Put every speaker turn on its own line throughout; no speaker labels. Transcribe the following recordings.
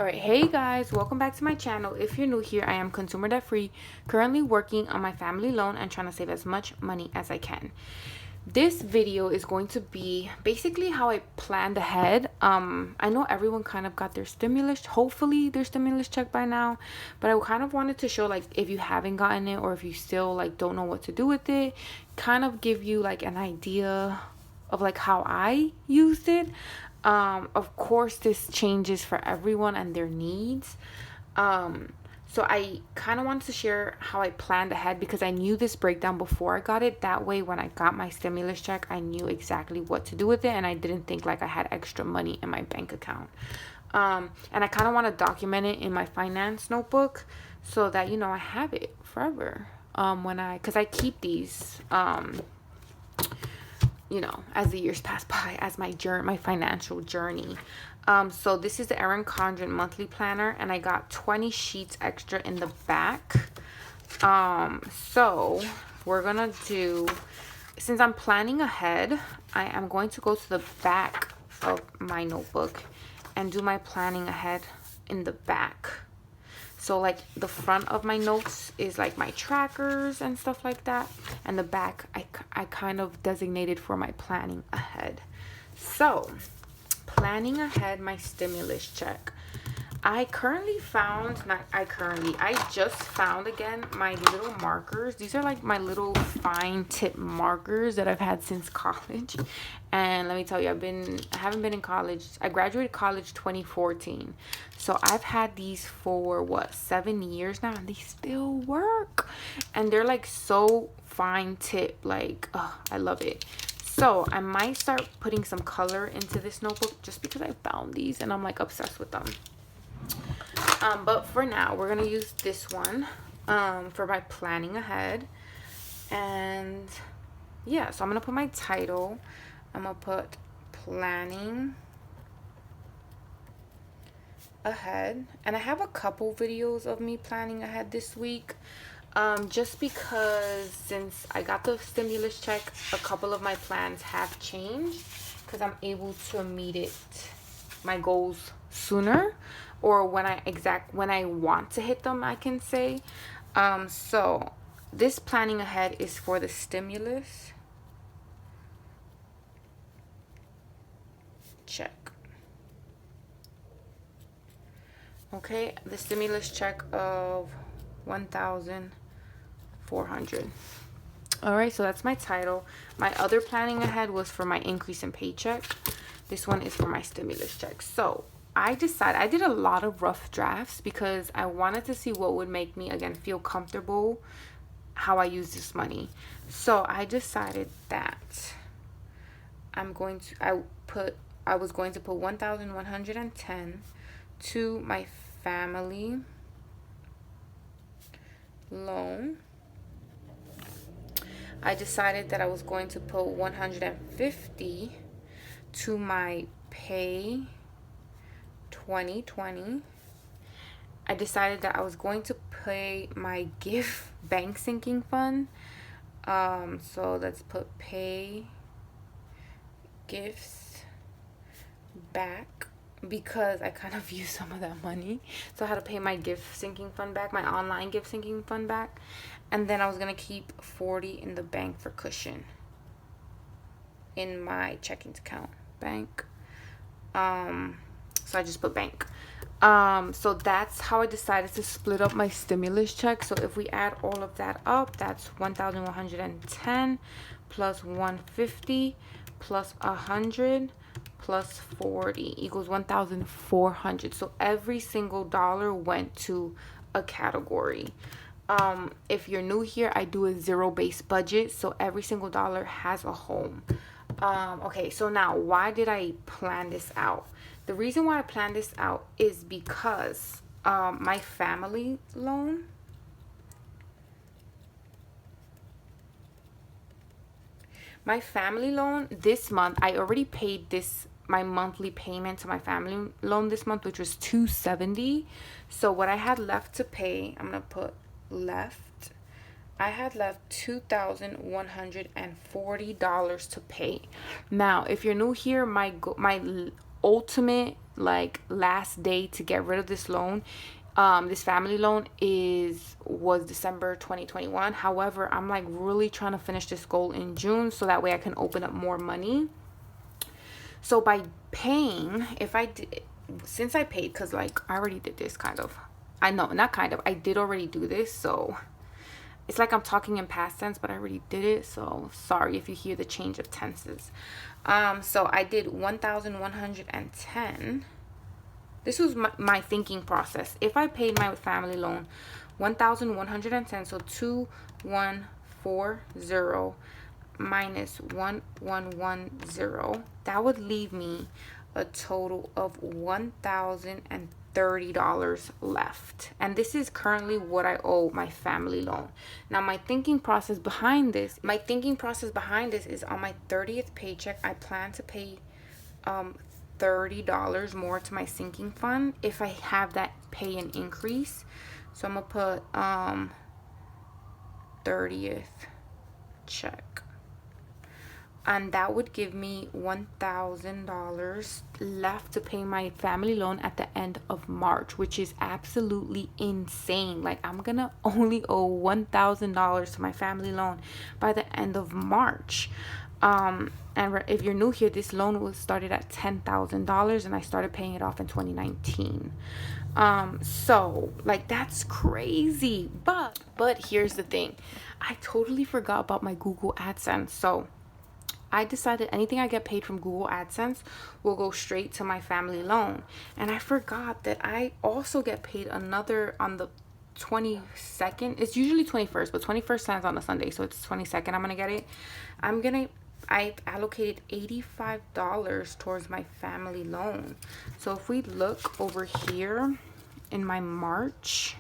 Alright, hey guys, welcome back to my channel. If you're new here, I am consumer debt free, currently working on my family loan and trying to save as much money as I can. This video is going to be basically how I planned ahead. I know everyone kind of got their stimulus, hopefully their stimulus check by now, but I kind of wanted to show, like, if you haven't gotten it or if you still like don't know what to do with it, kind of give you like an idea of like how I used it. Of course this changes for everyone and their needs. So I kind of wanted to share how I planned ahead because I knew this breakdown before I got it. That way when I got my stimulus check, I knew exactly what to do with it and I didn't think like I had extra money in my bank account. And I kind of want to document it in my finance notebook so that, you know, I have it forever. Because I keep these you know, as the years pass by, as my financial journey. So this is the Erin Condren monthly planner, and I got 20 sheets extra in the back. So we're gonna do, since I'm planning ahead, I am going to go to the back of my notebook and do my planning ahead in the back. So like the front of my notes is like my trackers and stuff like that, and the back I kind of designated for my planning ahead. So planning ahead, my stimulus check. I just found again my little markers. These are like my little fine tip markers that I've had since college. And let me tell you, I haven't been in college. I graduated college 2014. So I've had these for what, 7 years now, and they still work. And they're like so fine tip, like, oh, I love it. So I might start putting some color into this notebook just because I found these and I'm like obsessed with them. But for now, we're gonna use this one for my planning ahead. And yeah, so I'm gonna put my title. I'm gonna put planning ahead, and I have a couple videos of me planning ahead this week, just because since I got the stimulus check, a couple of my plans have changed because I'm able to meet my goals sooner, or when I want to hit them, I can say. So this planning ahead is for the stimulus check. Okay, the stimulus check of 1,400. All right, so that's my title. My other planning ahead was for my increase in paycheck. This one is for my stimulus check. So I did a lot of rough drafts because I wanted to see what would make me, again, feel comfortable how I use this money. So I decided that I was going to put 1,110 to my family loan. I decided that I was going to put 150 to my pay 2020. I decided that I was going to pay my gift bank sinking fund. So let's put pay gifts back, because I kind of used some of that money. So I had to pay my gift sinking fund back, my online gift sinking fund back. And then I was going to keep 40 in the bank for cushion in my checking account bank. So I just put bank. So that's how I decided to split up my stimulus check. So if we add all of that up, that's 1,110 plus 150 plus 100 plus 40 equals 1,400. So every single dollar went to a category. If you're new here, I do a zero-based budget, so every single dollar has a home. Okay, so now why did I plan this out? The reason why I planned this out is because my family loan, this month, I already paid my monthly payment to my family loan this month, which was $270. So what I had left to pay, I'm gonna put left, I had left $2,140 to pay. Now if you're new here, my ultimate like last day to get rid of this loan, this family loan was December 2021. However, I'm like really trying to finish this goal in June so that way I can open up more money. So by paying, since I paid, because like I already did this I did already do this, so it's like I'm talking in past tense, but I already did it, so sorry if you hear the change of tenses. So I did 1,110. This was my thinking process. If I paid my family loan 1,110, so 2,140 minus 1,110, that would leave me a total of $1,030 left. And this is currently what I owe my family loan. Now my thinking process behind this is on my 30th paycheck, I plan to pay $30 more to my sinking fund if I have that pay an increase. So I'm gonna put 30th check, and that would give me $1,000 left to pay my family loan at the end of March, which is absolutely insane. Like, I'm gonna only owe $1,000 to my family loan by the end of March. And if you're new here, this loan was started at $10,000 and I started paying it off in 2019. So like, that's crazy. But here's the thing, I totally forgot about my Google AdSense. So I decided anything I get paid from Google AdSense will go straight to my family loan. And I forgot that I also get paid another on the 22nd. It's usually 21st, but 21st lands on a Sunday, so it's 22nd I'm gonna get it. I allocated $85 towards my family loan. So if we look over here in my March,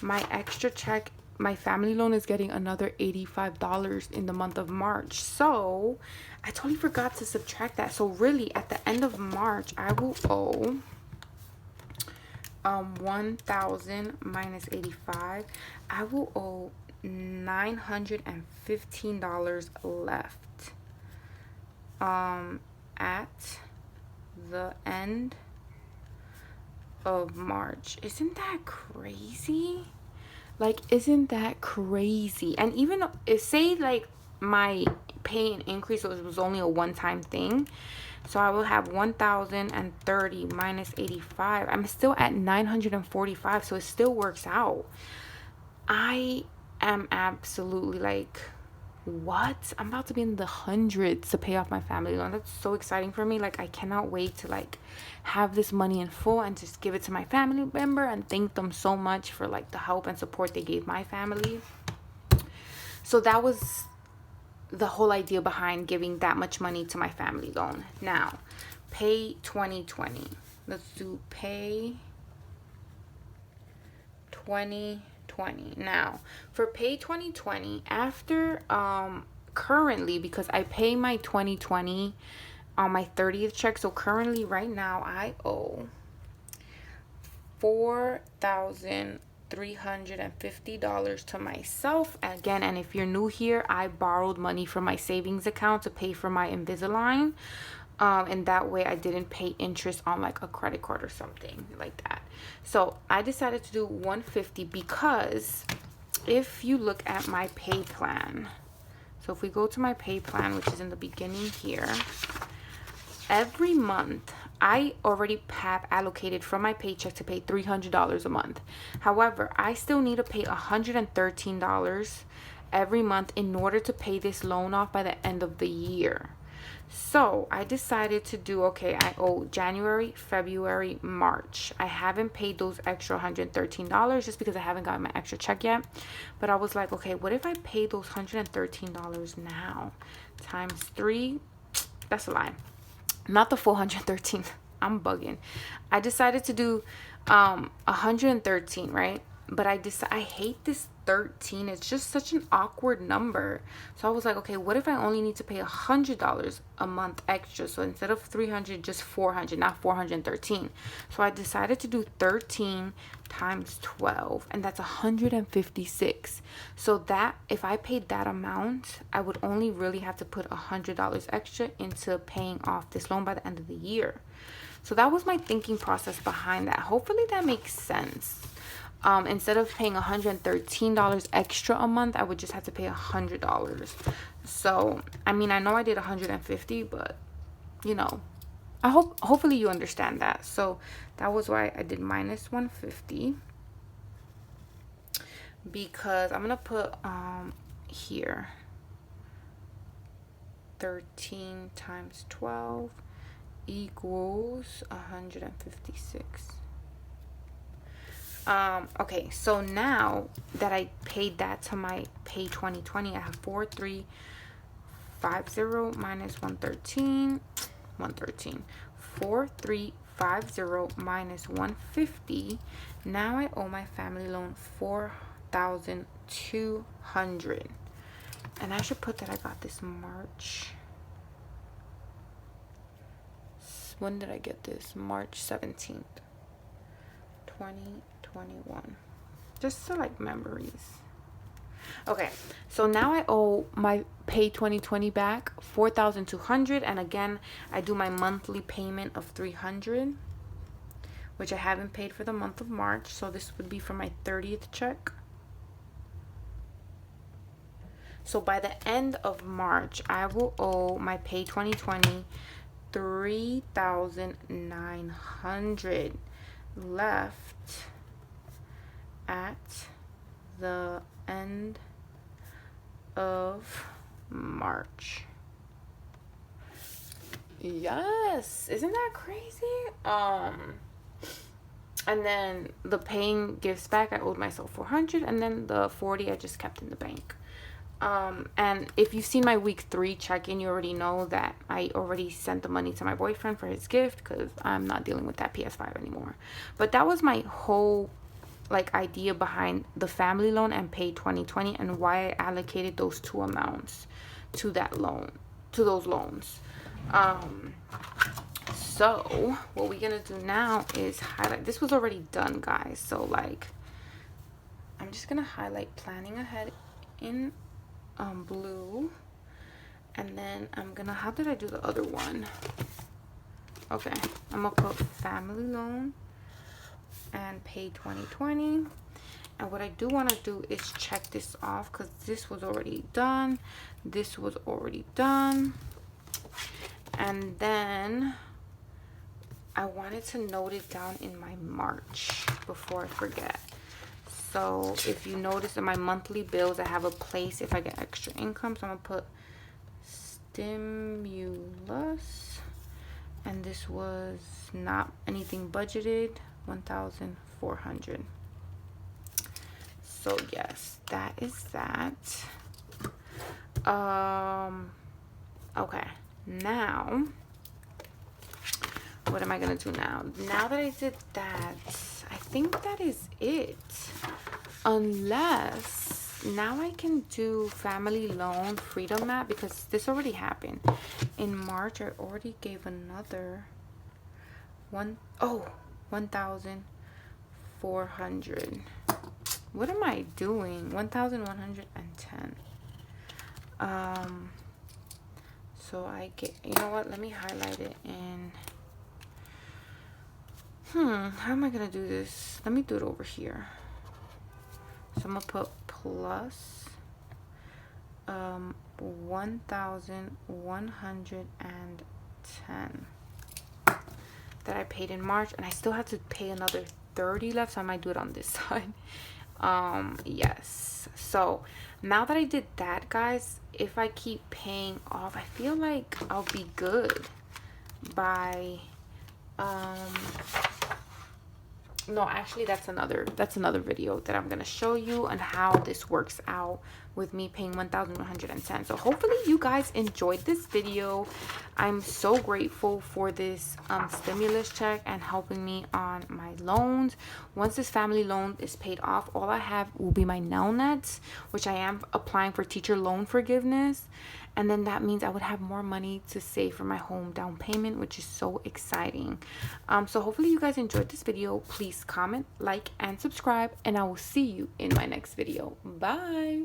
my extra check, my family loan is getting another $85 in the month of March. So I totally forgot to subtract that. So really at the end of March, I will owe 1,000 minus 85. I will owe $915 left at the end of March. Isn't that crazy? Like, isn't that crazy? And even if, say like my pay increase was only a one-time thing, so I will have 1,030 minus 85. I'm still at 945, so it still works out. I am absolutely like, what? I'm about to be in the hundreds to pay off my family loan. That's so exciting for me. Like, I cannot wait to like have this money in full and just give it to my family member and thank them so much for like the help and support they gave my family. So that was the whole idea behind giving that much money to my family loan. Now, pay 2020. Let's do pay 2020. Now, for pay 2020, after currently, because I pay my 2020 on my 30th check, so currently right now I owe $4,350 to myself again. And if you're new here, I borrowed money from my savings account to pay for my Invisalign, and that way I didn't pay interest on like a credit card or something like that. So I decided to do 150 because if you look at my pay plan, so if we go to my pay plan, which is in the beginning here, every month I already have allocated from my paycheck to pay $300 a month. However, I still need to pay $113 every month in order to pay this loan off by the end of the year. So I decided to do, okay, I owe January, February, March. I haven't paid those extra $113 just because I haven't gotten my extra check yet. But I was like, okay, what if I pay those $113 now times 3? That's a lie. Not the full 113. I'm bugging. I decided to do 113, right? but I hate this 13. It's just such an awkward number. So I was like, okay, what if I only need to pay $100 a month extra? So instead of 300, just 400, not 413. So I decided to do 13 times 12, and that's 156. So that if I paid that amount, I would only really have to put $100 extra into paying off this loan by the end of the year. So that was my thinking process behind that. Hopefully that makes sense. Instead of paying $113 extra a month, I would just have to pay $100. So, I mean, I know I did 150, but, you know, hopefully you understand that. So, that was why I did minus 150. Because I'm going to put, here, 13 times 12 equals 156. Okay, so now that I paid that to my pay 2020, I have 4350 minus 113, 4350 minus 150. Now I owe my family loan $4,200, and I should put that I got this March. When did I get this? March 17th, 2021. Just to like memories. Okay, so now I owe my pay 2020 back $4,200, and again I do my monthly payment of $300, which I haven't paid for the month of March, so this would be for my 30th check. So by the end of March, I will owe my pay 2020 $3,900 left at the end of March. Yes, isn't that crazy? And then the paying gifts back, I owed myself $400, and then the $40 I just kept in the bank. And if you've seen my week 3 check-in, you already know that I already sent the money to my boyfriend for his gift, because I'm not dealing with that PS5 anymore. But that was my whole like idea behind the family loan and pay 2020, and why I allocated those two amounts to that loan, to those loans. So what we're gonna do now is highlight. This was already done, guys, so like I'm just gonna highlight planning ahead in blue, and then I'm gonna, how did I do the other one? Okay, I'm gonna put family loan and pay 2020, and what I do want to do is check this off, because this was already done, this was already done, and then I wanted to note it down in my March before I forget. So if you notice in my monthly bills, I have a place if I get extra income. So I'm going to put stimulus. And this was not anything budgeted, 1,400. So yes, that is that. Okay, now what am I going to do now? Now that I did that, I think that is it. Unless now I can do family loan freedom map, because this already happened. In March, I already gave another 1,400. What am I doing? 1,110. So I get, you know what? Let me highlight it in. How am I gonna do this? Let me do it over here. So I'm gonna put plus 1,110 that I paid in March, and I still have to pay another 30 left, so I might do it on this side. Yes. So now that I did that, guys, if I keep paying off, I feel like I'll be good by no, actually that's another video that I'm gonna show you on how this works out with me paying 1,110. So hopefully you guys enjoyed this video. I'm so grateful for this stimulus check and helping me on my loans. Once this family loan is paid off, all I have will be my nail nets, which I am applying for teacher loan forgiveness. And then that means I would have more money to save for my home down payment, which is so exciting. So hopefully you guys enjoyed this video. Please comment, like, and subscribe, and I will see you in my next video. Bye.